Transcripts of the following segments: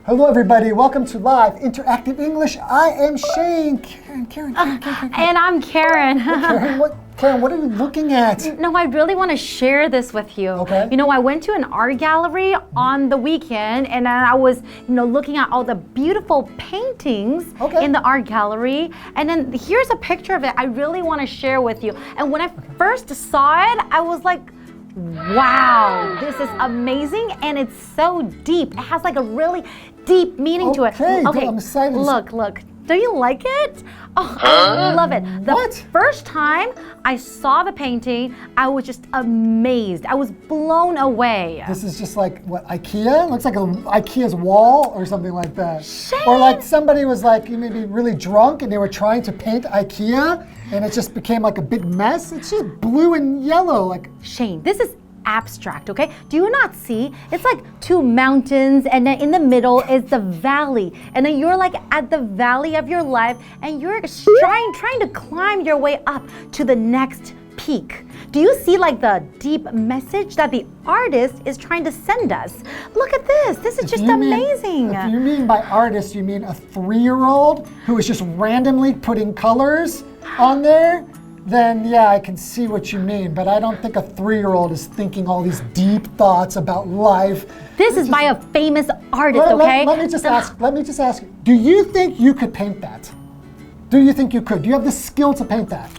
Hello, everybody. Welcome to Live Interactive English. I am Shane. Karen. And I'm Karen. Karen, what are you looking at? No, I really want to share this with you. Okay. You know, I went to an art gallery on the weekend, and I was, looking at all the beautiful paintings in the art gallery. And then here's a picture of it I really want to share with you. And when I first saw it, I was like, wow, this is amazing, and it's so deep. It has like a really deep meaning to it. Okay, I'm excited. Look. Do you like it? Oh, I love it. The first time I saw the painting, I was just amazed. I was blown away. This is just like, what, IKEA? Looks like IKEA's wall or something like that. Shane. Or like somebody was like maybe really drunk and they were trying to paint IKEA and it just became like a big mess. It's just blue and yellow. Like Shane, this is abstract, okay? Do you not see? It's like two mountains, and then in the middle is the valley, and then you're like at the valley of your life, and you're trying to climb your way up to the next peak. Do you see like the deep message that the artist is trying to send us? Look at this. This is just amazing. If you mean by artist, you mean a 3-year-old who is just randomly putting colors on there? Then yeah, I can see what you mean, but I don't think a 3-year-old is thinking all these deep thoughts about life. This is by a famous artist, okay? Let me just ask you, do you think you could paint that? Do you think you could? Do you have the skill to paint that?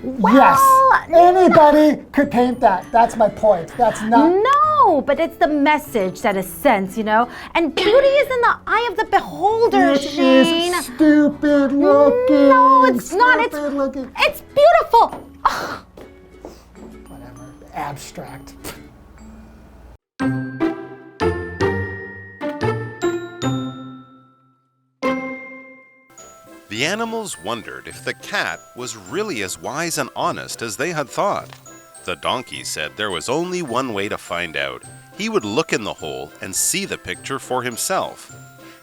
Well, yes, anybody could paint that. That's my point. That's not... No, but it's the message that is sent, And beauty is in the eye of the beholder, Shane. It is stupid looking. No, it's not. It's beautiful. Oh. Whatever. Abstract. The animals wondered if the cat was really as wise and honest as they had thought. The donkey said there was only one way to find out. He would look in the hole and see the picture for himself.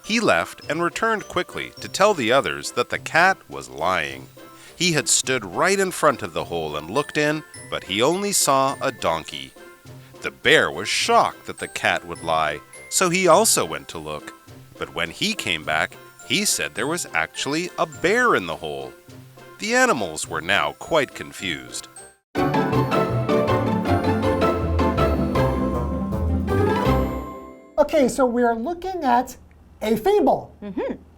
He left and returned quickly to tell the others that the cat was lying. He had stood right in front of the hole and looked in, but he only saw a donkey. The bear was shocked that the cat would lie, so he also went to look. But when he came back, he said there was actually a bear in the hole. The animals were now quite confused. Okay, so we're looking at a fable.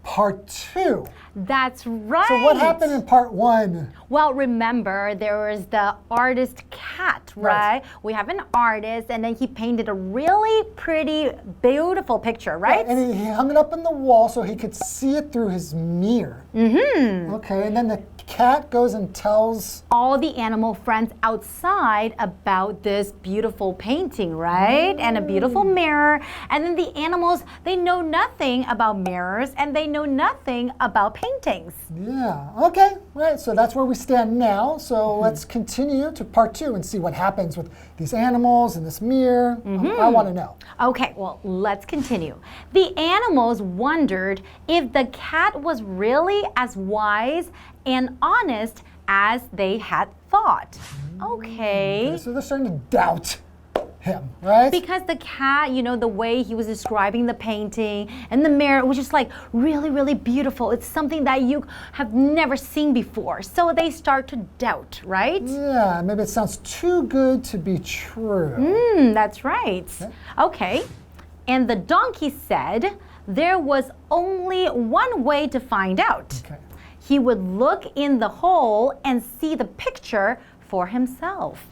Part 2. That's right. So what happened in part 1? Well, remember, there was the artist cat, right? We have an artist, and then he painted a really pretty, beautiful picture, right? And he hung it up on the wall so he could see it through his mirror. Okay, and then the cat goes and tells all the animal friends outside about this beautiful painting, right? And a beautiful mirror. And then the animals, they know nothing about mirrors, and they know nothing about paintings. Yeah, okay, right, so that's where we stand now. So let's continue to part 2 and see what happens with these animals and this mirror. I want to know. Okay, well, let's continue. The animals wondered if the cat was really as wise and honest as they had thought. Okay. So they're starting to doubt him, right? Because the cat, the way he was describing the painting and the mirror was just like really, really beautiful. It's something that you have never seen before. So they start to doubt, right? Yeah, maybe it sounds too good to be true. That's right. Okay. And the donkey said there was only one way to find out. Okay. He would look in the hole and see the picture for himself.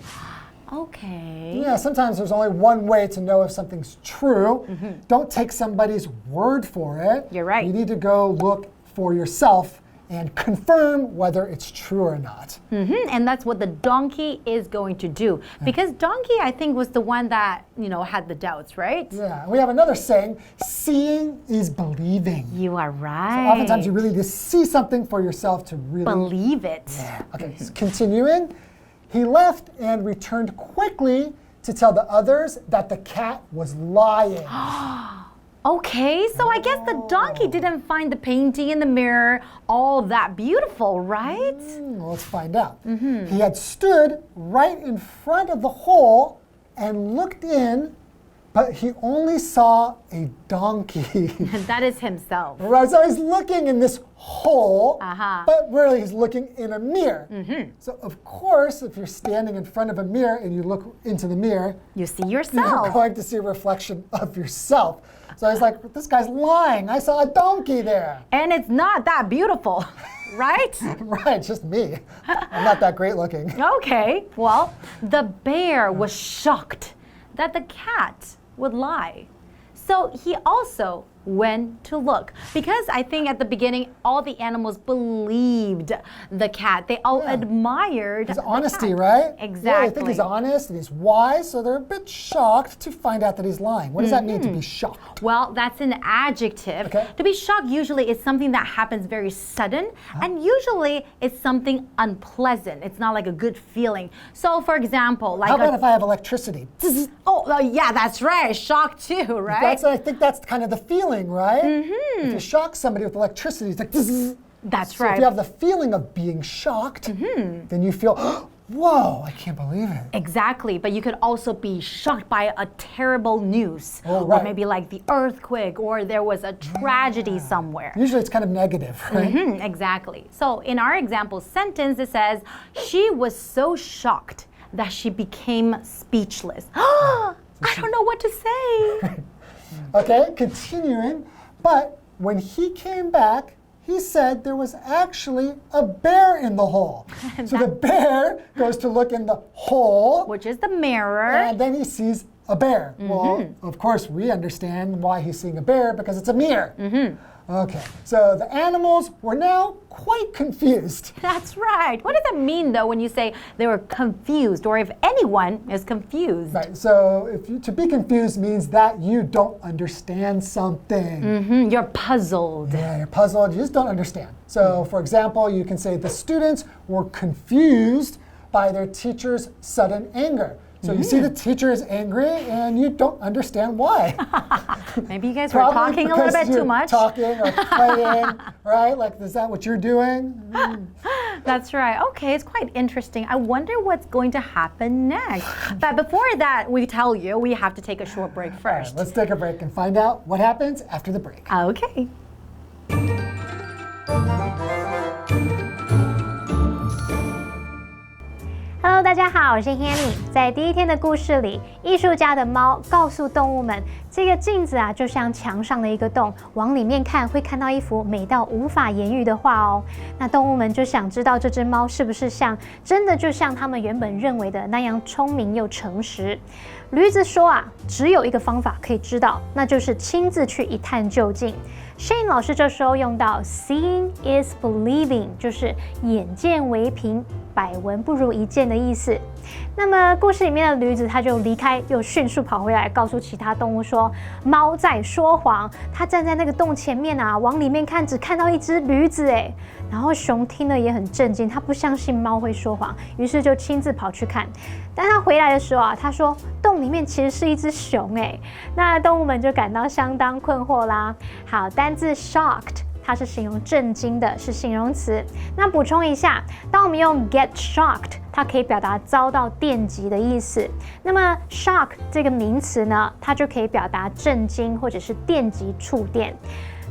Okay. Yeah, sometimes there's only one way to know if something's true. Don't take somebody's word for it. You're right. You need to go look for yourself and confirm whether it's true or not. And that's what the donkey is going to do. Because donkey, I think, was the one that, had the doubts, right? Yeah, we have another saying, seeing is believing. You are right. So oftentimes you really need to see something for yourself to really believe it. Yeah. Okay, so continuing. He left and returned quickly to tell the others that the cat was lying. Okay, so I guess the donkey didn't find the painting in the mirror all that beautiful, right? Let's find out. He had stood right in front of the hole and looked in, but he only saw a donkey. That is himself. Right, so he's looking in this hole, but really he's looking in a mirror. So of course, if you're standing in front of a mirror and you look into the mirror, You see you're yourself. going to see a reflection of yourself. So he's like, this guy's lying. I saw a donkey there. And it's not that beautiful, right? Right, just me. I'm not that great looking. Okay, well, the bear was shocked that the cat would lie. So he also went to look. Because I think at the beginning, all the animals believed the cat. They all admired His the honesty, cat. right? Exactly. Yeah, they think he's honest and he's wise, so they're a bit shocked to find out that he's lying. What does that mean to be shocked? Well, that's an adjective. Okay. To be shocked usually is something that happens very sudden, and usually it's something unpleasant. It's not like a good feeling. So, for example, like How about if I have electricity? yeah, that's right. Shocked too, right? I think that's kind of the feeling, right? If you shock somebody with electricity, it's like zzz. That's So right. if you have the feeling of being shocked, then you feel, whoa, I can't believe it. Exactly, but you could also be shocked by a terrible news. Oh, Or right. maybe like the earthquake, or there was a tragedy somewhere. Usually it's kind of negative, right? Exactly. So in our example sentence, it says, she was so shocked that she became speechless. I don't know what to say. Okay, continuing. But when he came back, he said there was actually a bear in the hole. So the bear goes to look in the hole, Which is the mirror. and then he sees a bear. Well, of course, we understand why he's seeing a bear because it's a mirror. Okay, so the animals were now quite confused. That's right. What does that mean, though, when you say they were confused, or if anyone is confused? Right, so to be confused means that you don't understand something. You're puzzled. Yeah, you're puzzled, you just don't understand. So, for example, you can say the students were confused by their teacher's sudden anger. So you see the teacher is angry and you don't understand why. Maybe you guys were Probably talking a little because bit too you're much. Talking or playing, right? Like, is that what you're doing? That's right. Okay, it's quite interesting. I wonder what's going to happen next. But before that, we tell you we have to take a short break first. Let's take a break and find out what happens after the break. Okay. Hello， 大家好，我是 Hanny。在第一天的故事里，艺术家的猫告诉动物们，这个镜子啊，就像墙上的一个洞，往里面看会看到一幅美到无法言喻的画哦。那动物们就想知道这只猫是不是真的就像他们原本认为的那样聪明又诚实。驴子说啊，只有一个方法可以知道，那就是亲自去一探究竟。Shane 老师这时候用到 seeing is believing， 就是眼见为凭，百闻不如一见的意思。那么故事里面的驴子他就离开，又迅速跑回来，告诉其他动物说，猫在说谎。它站在那个洞前面啊，往里面看，只看到一只驴子哎。然后熊听了也很震惊，他不相信猫会说谎，于是就亲自跑去看。但他回来的时候啊，他说洞里面其实是一只熊哎。那动物们就感到相当困惑啦。好，单字 shocked。它是形容震惊的，是形容词。那补充一下，当我们用 get shocked， 它可以表达遭到电击的意思。那么 shock 这个名词呢，它就可以表达震惊或者是电击、触电。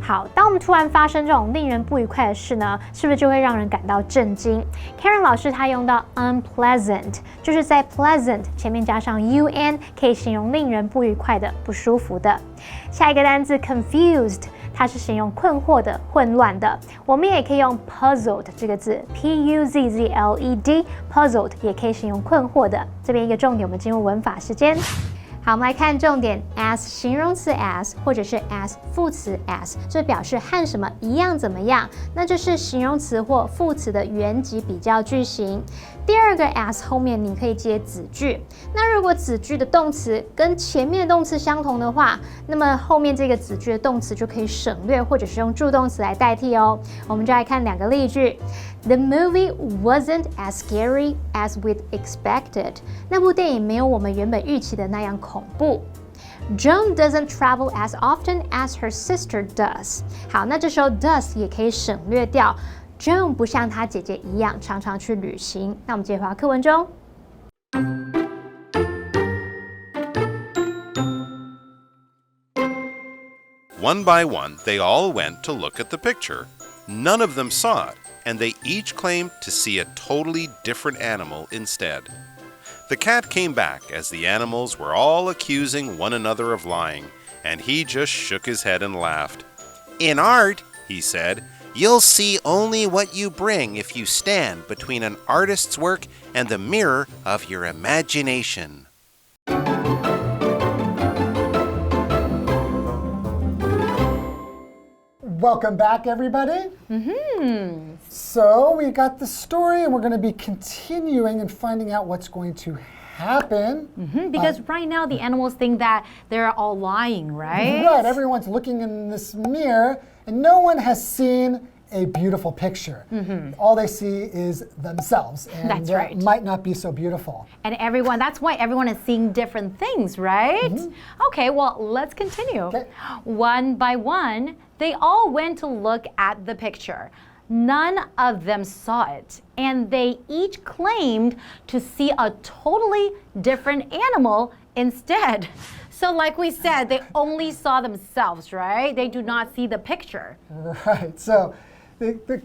好，当我们突然发生这种令人不愉快的事呢，是不是就会让人感到震惊 ？Karen 老师她用到 unpleasant， 就是在 pleasant 前面加上 un， 可以形容令人不愉快的、不舒服的。下一个单字 confused。它是形容困惑的、混乱的。我们也可以用 puzzled 这个字 ，puzzled，puzzled 也可以形容困惑的。这边一个重点，我们进入文法时间。好，我们来看重点 as 形容词 as 或者是 as 副词 as， 这表示和什么一样怎么样，那就是形容词或副词的原级比较句型。第二个 as 后面你可以接子句，那如果子句的动词跟前面的动词相同的话，那么后面这个子句的动词就可以省略或者是用助动词来代替哦。我们就来看两个例句。The movie wasn't as scary as we'd expected. 那部电影没有我们原本预期的那样恐怖。Joan doesn't travel as often as her sister does. 好，那这时候 does 也可以省略掉。Joan 不像她姐姐一样常常去旅行。那我们接回到课文中。One by one, they all went to look at the picture. None of them saw it, and they each claimed to see a totally different animal instead. The cat came back as the animals were all accusing one another of lying, and he just shook his head and laughed. In art, he said, you'll see only what you bring if you stand between an artist's work and the mirror of your imagination. Welcome back, everybody. So we got the story, and we're going to be continuing and finding out what's going to happen. Because right now the animals think that they're all lying, right? Right. Everyone's looking in this mirror, and no one has seen a beautiful picture. All they see is themselves, and That's that right. might not be so beautiful. And that's why everyone is seeing different things, right? Okay, well, let's continue. Okay. One by one, they all went to look at the picture. None of them saw it, and they each claimed to see a totally different animal instead. So like we said, they only saw themselves, right? They do not see the picture. Right. So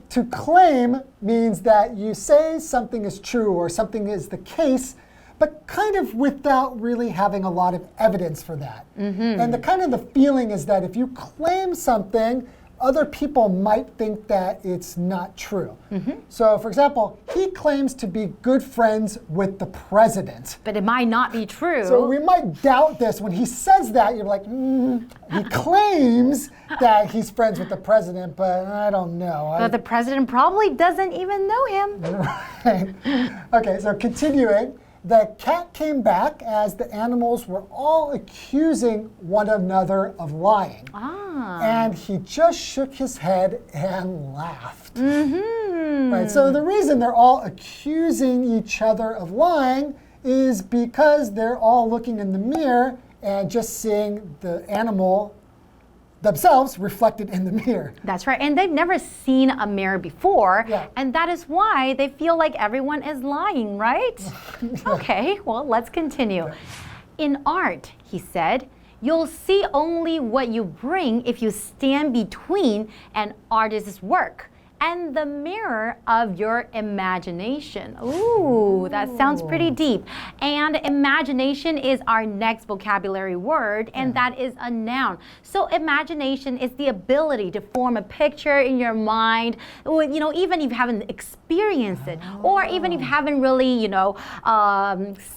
to claim means that you say something is true or something is the case, but kind of without really having a lot of evidence for that. And the feeling is that if you claim something, other people might think that it's not true. So, for example, he claims to be good friends with the president. But it might not be true. So we might doubt this. When he says that, you're like, he claims that he's friends with the president, but I don't know. But the president probably doesn't even know him. Right. Okay, so continuing. The cat came back as the animals were all accusing one another of lying. And he just shook his head and laughed. Right, so the reason they're all accusing each other of lying is because they're all looking in the mirror and just seeing the animal themselves reflected in the mirror. That's right. And they've never seen a mirror before. Yeah. And that is why they feel like everyone is lying, right? Okay, well, let's continue. In art, he said, you'll see only what you bring if you stand between an artist's work and the mirror of your imagination. Ooh, that sounds pretty deep. And imagination is our next vocabulary word, and that is a noun. So imagination is the ability to form a picture in your mind, you know, even if you haven't experienced it, or even if you haven't really, you know,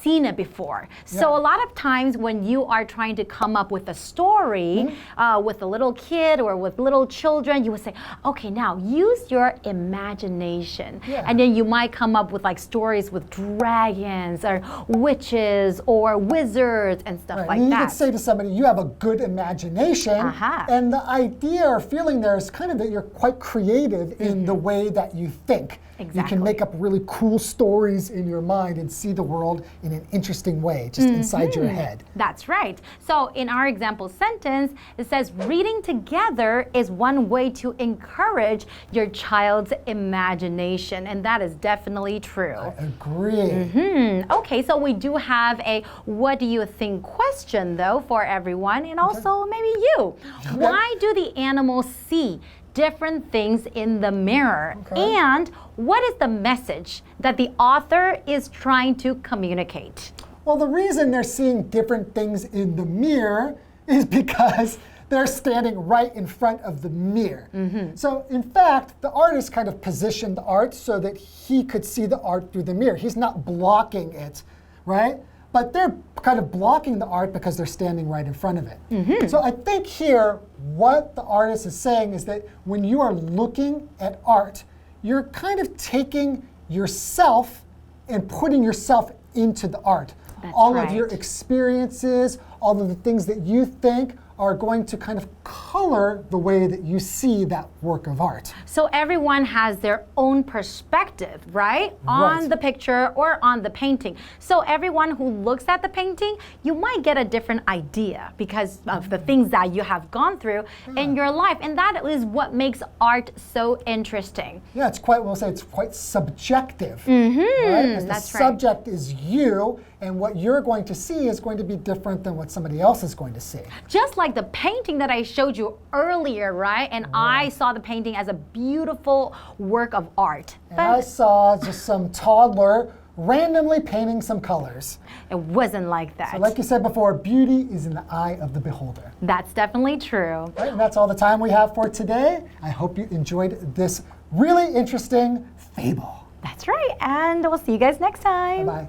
seen it before. So a lot of times when you are trying to come up with a story with a little kid or with little children, you would say, okay, now use your imagination. And then you might come up with like stories with dragons or witches or wizards and stuff like and that. You could say to somebody, you have a good imagination. And the idea or feeling there is kind of that you're quite creative in the way that you think. You can make up really cool stories in your mind and see the world in an interesting way, just inside your head. That's right. So in our example sentence, it says reading together is one way to encourage your child's imagination. And that is definitely true. I agree. Okay, so we do have a what do you think question though for everyone, and also maybe you. Why do the animals see different things in the mirror? And what is the message that the author is trying to communicate? Well, the reason they're seeing different things in the mirror is because they're standing right in front of the mirror. So in fact, the artist kind of positioned the art so that he could see the art through the mirror. He's not blocking it, right? But they're kind of blocking the art because they're standing right in front of it. So I think here, what the artist is saying is that when you are looking at art, you're kind of taking yourself and putting yourself into the art. All of your experiences, all of the things that you think are going to kind of color the way that you see that work of art. So everyone has their own perspective, right? On the picture or on the painting. So everyone who looks at the painting, you might get a different idea because of the things that you have gone through in your life. And that is what makes art so interesting. Yeah, we'll say it's quite subjective. Right? As That's the right. subject is you, and what you're going to see is going to be different than what somebody else is going to see. Just like the painting that I showed you earlier, right? And I saw the painting as a beautiful work of art. And I saw just some toddler randomly painting some colors. It wasn't like that. So like you said before, beauty is in the eye of the beholder. That's definitely true. Right, and that's all the time we have for today. I hope you enjoyed this really interesting fable. That's right. And we'll see you guys next time. Bye-bye.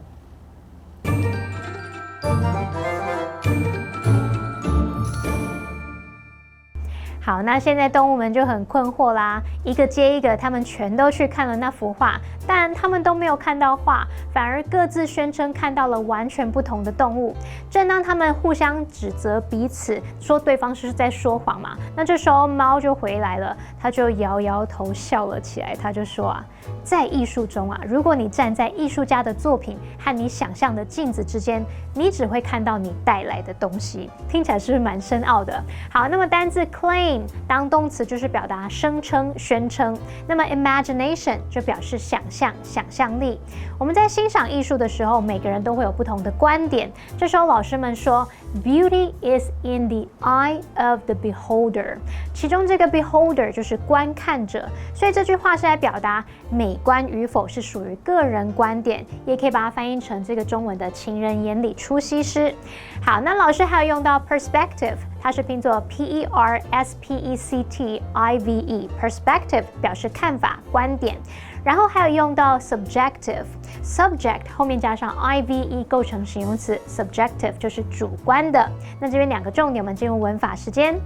好，那现在动物们就很困惑啦，一个接一个，他们全都去看了那幅画，但他们都没有看到画，反而各自宣称看到了完全不同的动物。正当他们互相指责彼此，说对方是在说谎嘛，那这时候猫就回来了，它就摇摇头笑了起来，它就说啊，在艺术中啊，如果你站在艺术家的作品和你想象的镜子之间，你只会看到你带来的东西。听起来是不是蛮深奥的？好，那么单字 claim 当动词就是表达声称、宣称，那么 imagination 就表示想象、想象力。我们在欣赏艺术的时候，每个人都会有不同的观点。这时候老师们说 ，Beauty is in the eye of the beholder。其中这个 beholder 就是观看者，所以这句话是来表达美观与否是属于个人观点，也可以把它翻译成这个中文的情人眼里出西施。好，那老师还有用到 perspective。它是拼作 P-E-R-S-P-E-C-T-I-V-E，perspective 表示看法、观点。然后还有用到 subjective，subject 后面加上 I-V-E 构成形容词 ，subjective 就是主观的。那这边两个重点，我们进入文法时间。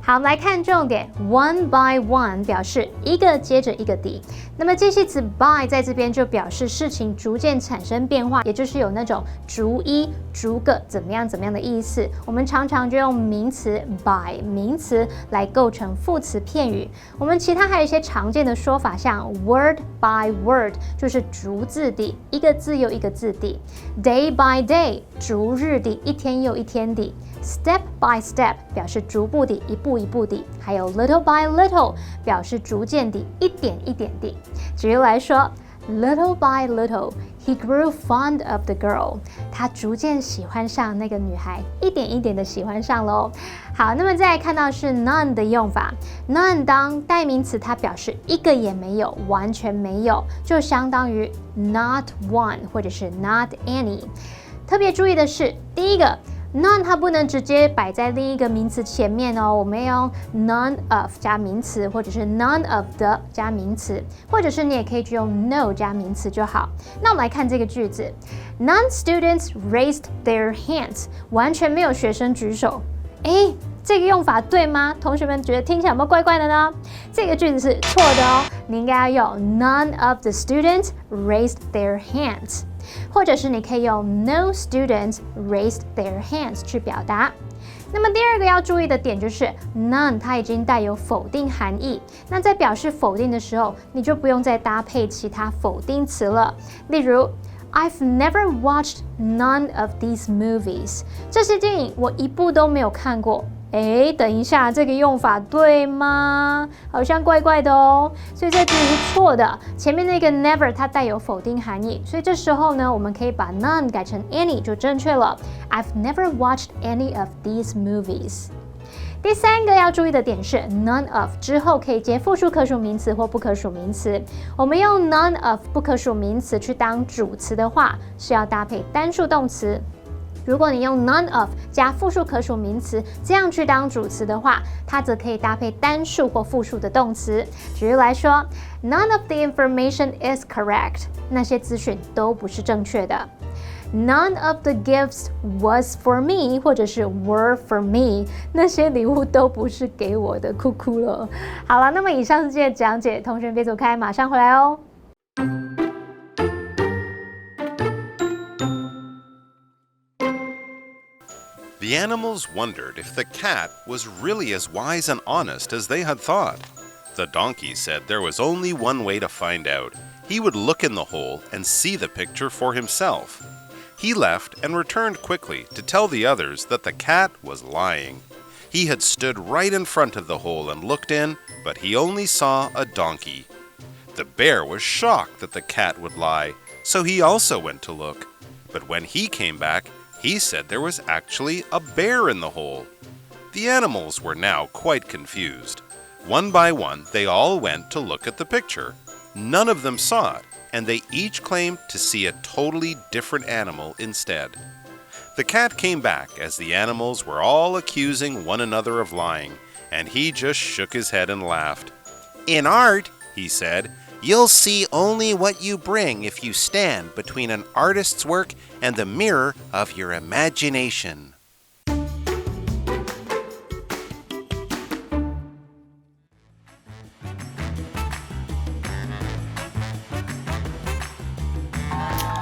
好，我们来看重点 ，one by one 表示一个接着一个地。那么介系词 by 在这边就表示事情逐渐产生变化，也就是有那种逐一、逐个怎么样的意思。我们常常就用名词 by 名词来构成副词片语。我们其他还有一些常见的说法，像 word by word 就是逐字地，一个字又一个字地 ；day by day 逐日地，一天又一天地。Step by step 表示逐步地，一步一步地，还有 little by little 表示逐渐地，一点一点地。举例来说 ，little by little he grew fond of the girl， 他逐渐喜欢上那个女孩，一点一点的喜欢上喽。好，那么再来看到是 none 的用法 ，none 当代名词，它表示一个也没有，完全没有，就相当于 not one 或者是 not any。特别注意的是，第一个。None 它不能直接摆在另一个名词前面哦，我们要用 none of 加名词，或者是 none of the 加名词，或者是你也可以去用 no 加名词就好。那我们来看这个句子 ，None students raised their hands， 完全没有学生举手。诶，这个用法对吗？同学们觉得听起来有没有怪怪的呢？这个句子是错的哦，你应该要用 None of the students raised their hands。或者是你可以用 No students raised their hands 去表达。那么第二个要注意的点就是 none 它已经带有否定含义，那在表示否定的时候，你就不用再搭配其他否定词了。例如 I've never watched none of these movies， 这些电影我一部都没有看过。诶，等一下，这个用法对吗？好像怪怪的哦，所以这句是错的。前面那个 never 它带有否定含义，所以这时候呢，我们可以把 none 改成 any 就正确了。I've never watched any of these movies。第三个要注意的点是 none of 之后可以接复数可数名词或不可数名词。我们用 none of 不可数名词去当主词的话，是要搭配单数动词。如果你用 none of 加复数可数名词这样去当主词的话，它则可以搭配单数或复数的动词。举例来说 ，None of the information is correct， 那些资讯都不是正确的。None of the gifts was for me， 或者是 were for me， 那些礼物都不是给我的，哭哭了。好了，那么以上是今天的讲解，同学别走开，马上回来哦。The animals wondered if the cat was really as wise and honest as they had thought. The donkey said there was only one way to find out. He would look in the hole and see the picture for himself. He left and returned quickly to tell the others that the cat was lying. He had stood right in front of the hole and looked in, but he only saw a donkey. The bear was shocked that the cat would lie, so he also went to look. But when he came back, he said there was actually a bear in the hole. The animals were now quite confused. One by one, they all went to look at the picture. None of them saw it, and they each claimed to see a totally different animal instead. The cat came back as the animals were all accusing one another of lying, and he just shook his head and laughed. "In art," he said, "you'll see only what you bring if you stand between an artist's work and the mirror of your imagination."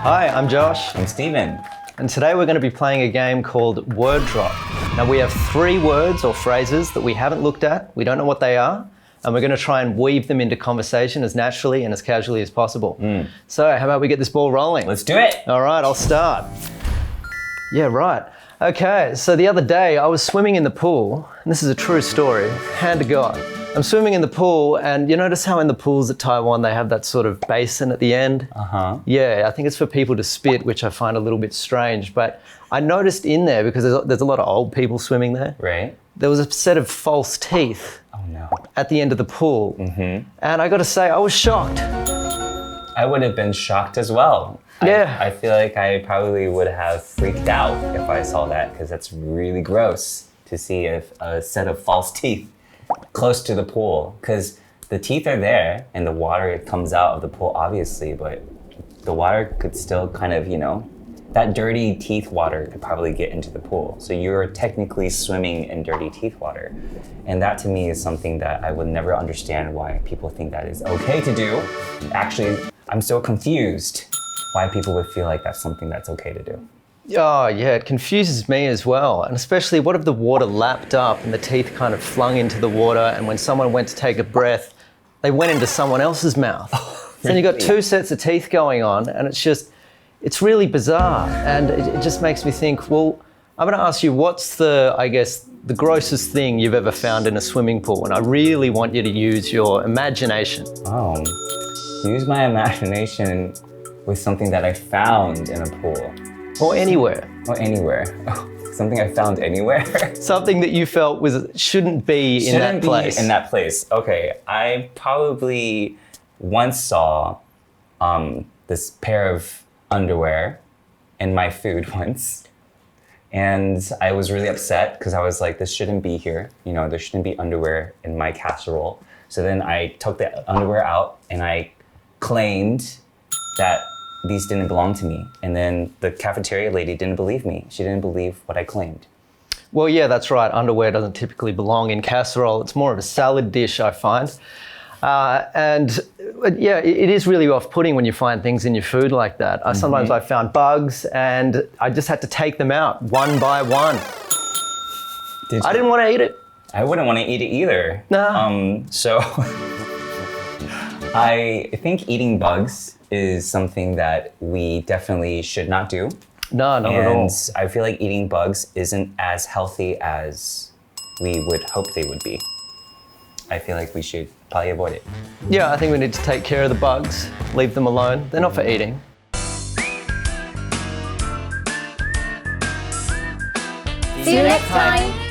Hi, I'm Josh, I'm Stephen. and today we're going to be playing a game called Word Drop. Now we have 3 words or phrases that we haven't looked at, we don't know what they are, and we're going to try and weave them into conversation as naturally and as casually as possible. So how about we get this ball rolling? Let's do it. All right, I'll start. Yeah, right. Okay, so the other day I was swimming in the pool, and this is a true story, hand to God. I'm swimming in the pool, and you notice how in the pools at Taiwan they have that sort of basin at the end? Yeah, I think it's for people to spit, which I find a little bit strange. But I noticed in there, because there's a lot of old people swimming there, Right. there was a set of false teeth Oh no. at the end of the pool. And I got to say, I was shocked. I would have been shocked as well. Yeah. I feel like I probably would have freaked out if I saw that, because that's really gross to see a set of false teeth close to the pool, because the teeth are there and the water comes out of the pool obviously, but the water could still kind of, that dirty teeth water could probably get into the pool. So you're technically swimming in dirty teeth water. And that to me is something that I would never understand why people think that is okay to do. Actually, I'm so confused why people would feel like that's something that's okay to do. Oh yeah, it confuses me as well. And especially what if the water lapped up and the teeth kind of flung into the water, and when someone went to take a breath, they went into someone else's mouth. So then you've got 2 sets of teeth going on, and it's really bizarre. And it just makes me think, well, I'm gonna ask you, what's the grossest thing you've ever found in a swimming pool? And I really want you to use your imagination. Oh, use my imagination with something that I found in a pool. Or anywhere. Or anywhere. Something I found anywhere. Something that you felt shouldn't be in that place. In that place. Okay, I probably once saw this pair of underwear in my food once. And I was really upset because I was like, this shouldn't be here. There shouldn't be underwear in my casserole. So then I took the underwear out and I claimed that these didn't belong to me. And then the cafeteria lady didn't believe me. She didn't believe what I claimed. Well, yeah, that's right. Underwear doesn't typically belong in casserole. It's more of a salad dish, I find. And yeah, it is really off-putting when you find things in your food like that. Sometimes I found bugs and I just had to take them out one by one. I didn't want to eat it. I wouldn't want to eat it either. No. So I think eating bugs is something that we definitely should not do. No, not at all. And I feel like eating bugs isn't as healthy as we would hope they would be. I feel like we should probably avoid it. Yeah, I think we need to take care of the bugs, leave them alone. They're not for eating. See you next time.